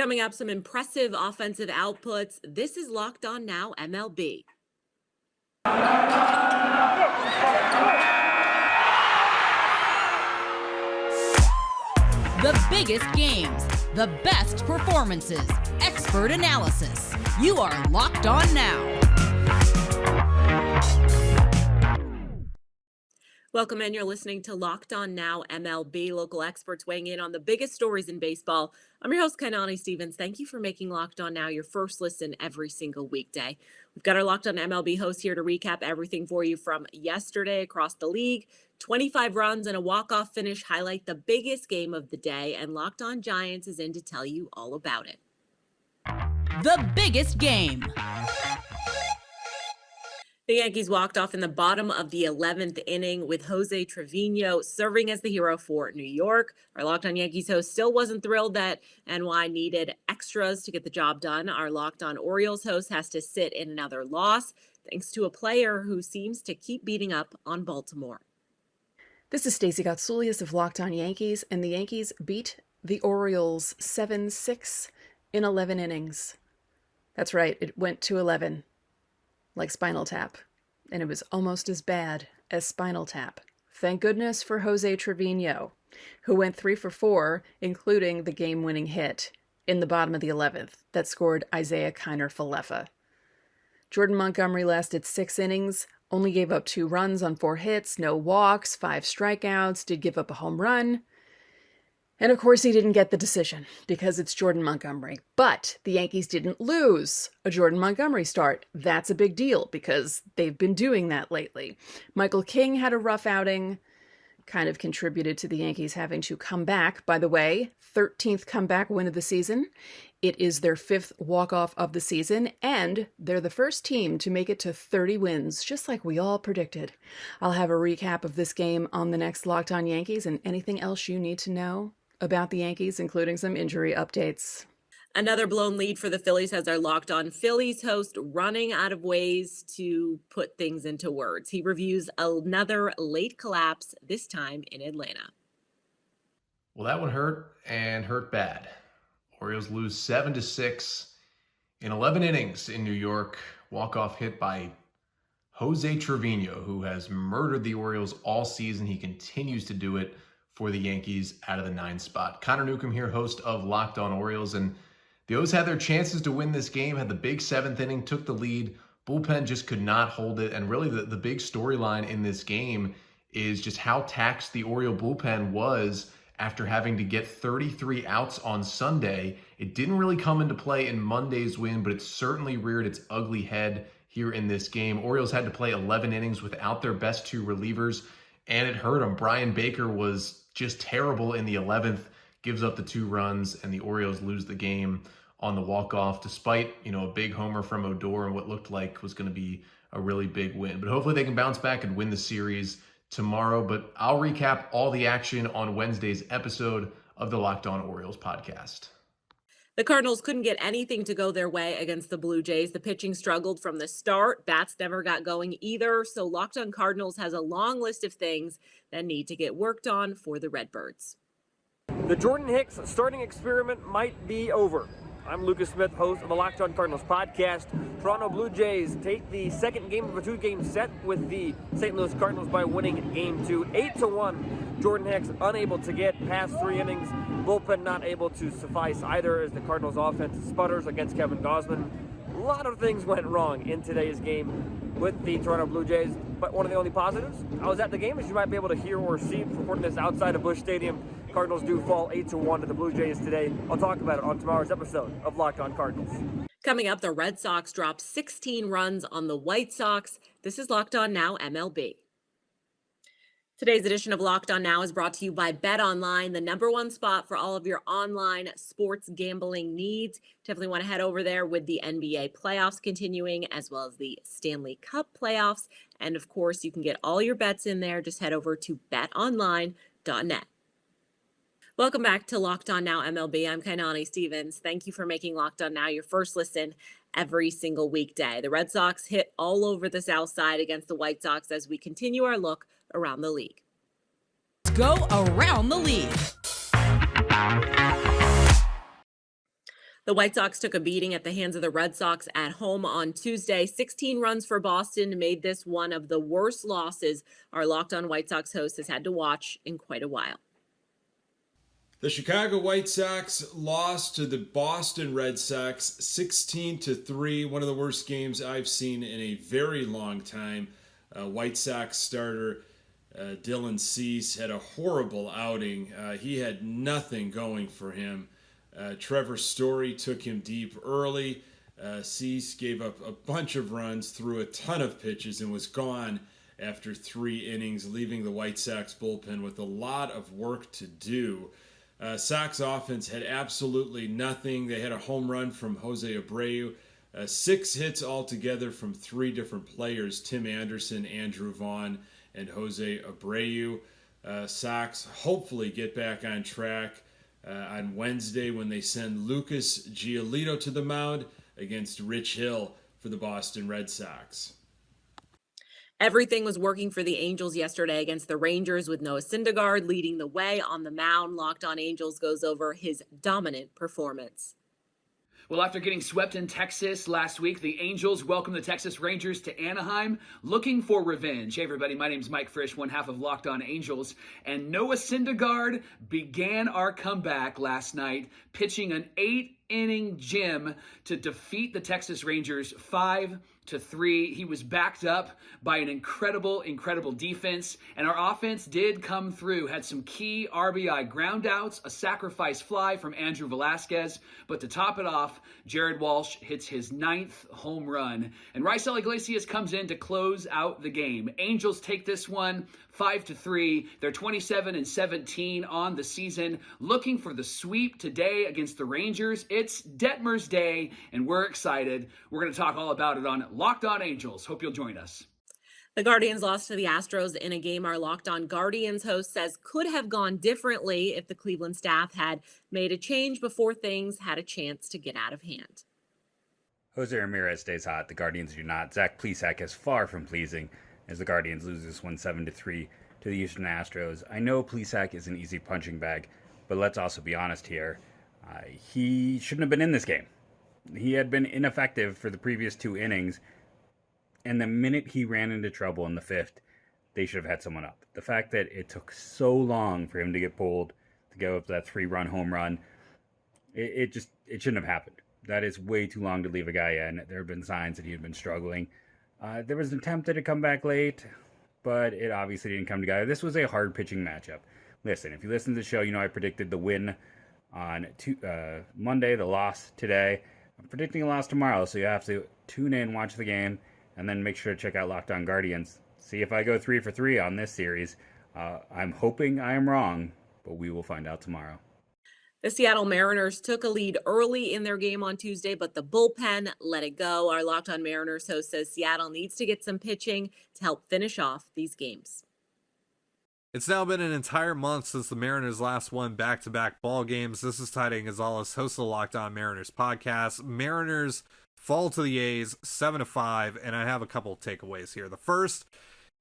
Coming up, some impressive offensive outputs. This is Locked On Now MLB. The biggest games, the best performances, expert analysis. You are Locked On Now. Welcome in. You're listening to Locked On Now MLB. Local experts weighing in on the biggest stories in baseball. I'm your host, Kainani Stevens. Thank you for making Locked On Now your first listen every single weekday. We've got our Locked On MLB host here to recap everything for you from yesterday across the league. 25 runs and a walk-off finish highlight the biggest game of the day, and Locked On Giants is in to tell you all about it. The biggest game. The Yankees walked off in the bottom of the 11th inning with Jose Trevino serving as the hero for New York. Our Locked On Yankees host still wasn't thrilled that NY needed extras to get the job done. Our Locked On Orioles host has to sit in another loss thanks to a player who seems to keep beating up on Baltimore. This is Stacey Gotsoulias of Locked On Yankees, and the Yankees beat the Orioles 7-6 in 11 innings. That's right, it went to 11. Like Spinal Tap, and it was almost as bad as Spinal Tap. Thank goodness for Jose Trevino, who went 3 for 4, including the game-winning hit in the bottom of the 11th that scored Isaiah Kiner-Falefa. Jordan Montgomery lasted 6 innings, only gave up 2 runs on 4 hits, no walks, 5 strikeouts, did give up a home run. And of course, he didn't get the decision because it's Jordan Montgomery. But the Yankees didn't lose a Jordan Montgomery start. That's a big deal because they've been doing that lately. Michael King had a rough outing, kind of contributed to the Yankees having to come back. By the way, 13th comeback win of the season. It is their 5th walk-off of the season, and they're the first team to make it to 30 wins, just like we all predicted. I'll have a recap of this game on the next Locked On Yankees and anything else you need to know about the Yankees, including some injury updates. Another blown lead for the Phillies has our Locked On Phillies host running out of ways to put things into words. He reviews another late collapse, this time in Atlanta. Well, that one hurt, and hurt bad. Orioles lose 7-6 in 11 innings in New York. Walk-off hit by Jose Trevino, who has murdered the Orioles all season. He continues to do it for the Yankees out of the 9th spot. Connor Newcomb here, host of Locked On Orioles, and the O's had their chances to win this game, had the big 7th inning, took the lead. Bullpen just could not hold it, and really the big storyline in this game is just how taxed the Oriole bullpen was after having to get 33 outs on Sunday. It didn't really come into play in Monday's win, but it certainly reared its ugly head here in this game. Orioles had to play 11 innings without their best 2 relievers, and it hurt them. Brian Baker was just terrible in the 11th, gives up the 2 runs, and the Orioles lose the game on the walk-off, despite, a big homer from Odor and what looked like was going to be a really big win. But hopefully they can bounce back and win the series tomorrow. But I'll recap all the action on Wednesday's episode of the Locked On Orioles podcast. The Cardinals couldn't get anything to go their way against the Blue Jays. The pitching struggled from the start. Bats never got going either. So Locked On Cardinals has a long list of things that need to get worked on for the Redbirds. The Jordan Hicks starting experiment might be over. I'm Lucas Smith, host of the Locked On Cardinals podcast. Toronto Blue Jays take the second game of a 2-game set with the St. Louis Cardinals by winning Game 2, 8-1. Jordan Hicks unable to get past 3 innings. Bullpen not able to suffice either as the Cardinals offense sputters against Kevin Gausman. A lot of things went wrong in today's game with the Toronto Blue Jays, but one of the only positives, I was at the game, as you might be able to hear or see recording this outside of Busch Stadium. Cardinals do fall 8-1 to the Blue Jays today. I'll talk about it on tomorrow's episode of Locked On Cardinals. Coming up, the Red Sox drop 16 runs on the White Sox. This is Locked On Now MLB. Today's edition of Locked On Now is brought to you by BetOnline, the #1 spot for all of your online sports gambling needs. Definitely want to head over there with the NBA playoffs continuing, as well as the Stanley Cup playoffs. And of course, you can get all your bets in there. Just head over to betonline.net. Welcome back to Locked On Now MLB. I'm Kainani Stevens. Thank you for making Locked On Now your first listen every single weekday. The Red Sox hit all over the South Side against the White Sox as we continue our look around the league. Let's go around the league. The White Sox took a beating at the hands of the Red Sox at home on Tuesday. 16 runs for Boston made this one of the worst losses our Locked On White Sox host has had to watch in quite a while. The Chicago White Sox lost to the Boston Red Sox 16-3, one of the worst games I've seen in a very long time. White Sox starter Dylan Cease had a horrible outing. He had nothing going for him. Trevor Story took him deep early. Cease gave up a bunch of runs, threw a ton of pitches, and was gone after 3 innings, leaving the White Sox bullpen with a lot of work to do. Sox offense had absolutely nothing. They had a home run from Jose Abreu, 6 hits altogether from 3 different players, Tim Anderson, Andrew Vaughn, and Jose Abreu. Sox hopefully get back on track on Wednesday when they send Lucas Giolito to the mound against Rich Hill for the Boston Red Sox. Everything was working for the Angels yesterday against the Rangers with Noah Syndergaard leading the way on the mound. Locked On Angels goes over his dominant performance. Well, after getting swept in Texas last week, the Angels welcome the Texas Rangers to Anaheim, looking for revenge. Hey, everybody, my name's Mike Frisch, one half of Locked On Angels, and Noah Syndergaard began our comeback last night, pitching an 8-inning gem to defeat the Texas Rangers 5-3. He was backed up by an incredible defense, and our offense did come through. Had some key RBI groundouts, a sacrifice fly from Andrew Velasquez, but to top it off, Jared Walsh hits his 9th home run, and Raisel Iglesias comes in to close out the game. Angels take this one 5-3. They're 27-17 on the season, looking for the sweep today against the Rangers. It's Detmer's Day, and we're excited. We're going to talk all about it on Locked On Angels. Hope you'll join us. The Guardians lost to the Astros in a game our Locked On Guardians host says could have gone differently if the Cleveland staff had made a change before things had a chance to get out of hand. Jose Ramirez stays hot. The Guardians do not. Zach Plesac is far from pleasing as the Guardians lose this one 7-3 to the Houston Astros. I know Plesac is an easy punching bag, but let's also be honest here. He shouldn't have been in this game. He had been ineffective for the previous 2 innings, and the minute he ran into trouble in the 5th, they should have had someone up. The fact that it took so long for him to get pulled, to go up that 3-run home run, it shouldn't have happened. That is way too long to leave a guy in. There have been signs that he had been struggling. There was an attempt to come back late, but it obviously didn't come together. This was a hard pitching matchup. Listen, if you listen to the show, you know I predicted the win on Monday, the loss today. I'm predicting a loss tomorrow, so you have to tune in, watch the game, and then make sure to check out Locked On Guardians. See if I go 3 for 3 on this series. I'm hoping I am wrong, but we will find out tomorrow. The Seattle Mariners took a lead early in their game on Tuesday, but the bullpen let it go. Our Locked On Mariners host says Seattle needs to get some pitching to help finish off these games. It's now been an entire month since the Mariners last won back-to-back ball games. This is Ty Gonzalez, host of the Locked On Mariners podcast. Mariners fall to the A's 7-5, and I have a couple of takeaways here. The first,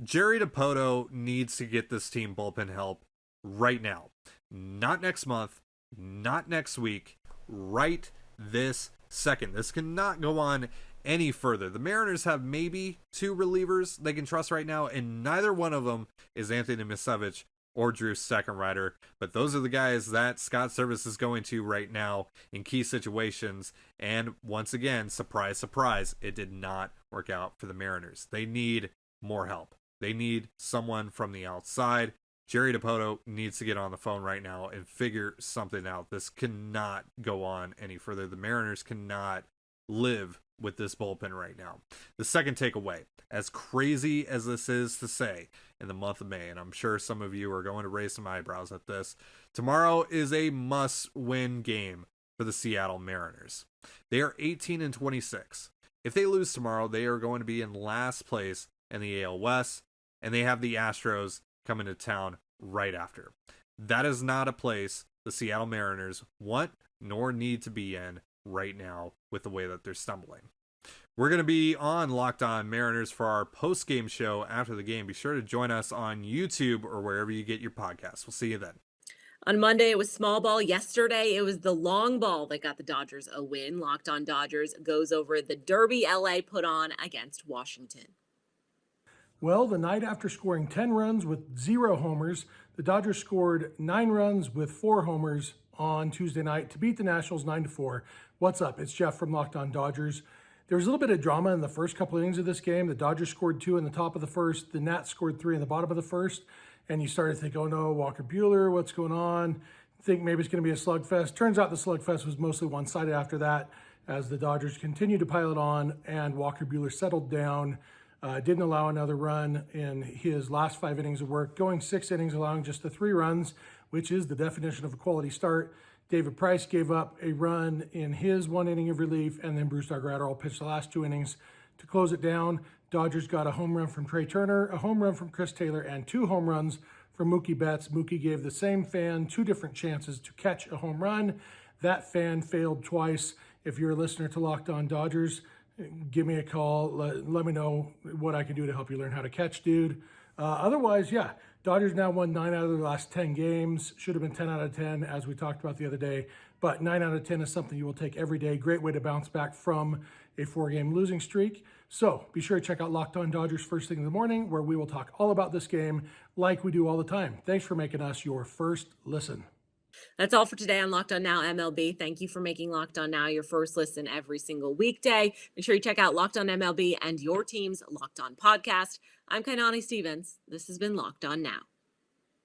Jerry Dipoto needs to get this team bullpen help right now. Not next month, not next week, right this second. This cannot go on any further. The Mariners have maybe 2 relievers they can trust right now, and neither one of them is Anthony Misevich or Drew Steckenrider, but those are the guys that Scott Service is going to right now in key situations. And once again, surprise, surprise, it did not work out for the Mariners. They need more help. They need someone from the outside. Jerry Dipoto needs to get on the phone right now and figure something out. This cannot go on any further. The Mariners cannot live with this bullpen right now. The second takeaway, as crazy as this is to say in the month of May, and I'm sure some of you are going to raise some eyebrows at this, tomorrow is a must-win game for the Seattle Mariners. They are 18-26. If they lose tomorrow, they are going to be in last place in the AL West, and they have the Astros coming to town right after. That is not a place the Seattle Mariners want nor need to be in right now with the way that they're stumbling. We're going to be on Locked On Mariners for our post-game show after the game. Be sure to join us on YouTube or wherever you get your podcasts. We'll see you then. On Monday, it was small ball. Yesterday, it was the long ball that got the Dodgers a win. Locked On Dodgers goes over the derby LA put on against Washington. Well, the night after scoring 10 runs with 0 homers, the Dodgers scored 9 runs with 4 homers on Tuesday night to beat the Nationals 9-4. What's up? It's Jeff from Locked On Dodgers. There was a little bit of drama in the first couple innings of this game. The Dodgers scored 2 in the top of the first. The Nats scored 3 in the bottom of the first. And you started to think, oh no, Walker Buehler, what's going on? Think maybe it's going to be a slugfest. Turns out the slugfest was mostly one-sided after that, as the Dodgers continued to pile it on and Walker Buehler settled down. Didn't allow another run in his last 5 innings of work, going 6 innings, allowing just the 3 runs, which is the definition of a quality start. David Price gave up a run in his 1 inning of relief, and then Bruce Gratterall pitched the last 2 innings to close it down. Dodgers got a home run from Trey Turner, a home run from Chris Taylor, and 2 home runs from Mookie Betts. Mookie gave the same fan 2 different chances to catch a home run. That fan failed twice. If you're a listener to Locked On Dodgers, give me a call. Let me know what I can do to help you learn how to catch, dude. Otherwise, yeah, Dodgers now won 9 out of their last 10 games. Should have been 10 out of 10, as we talked about the other day. But 9 out of 10 is something you will take every day. Great way to bounce back from a 4-game losing streak. So be sure to check out Locked On Dodgers first thing in the morning, where we will talk all about this game like we do all the time. Thanks for making us your first listen. That's all for today on Locked On Now MLB. Thank you for making Locked On Now your first listen every single weekday. Make sure you check out Locked On MLB and your team's Locked On podcast. I'm Kainani Stevens. This has been Locked On Now.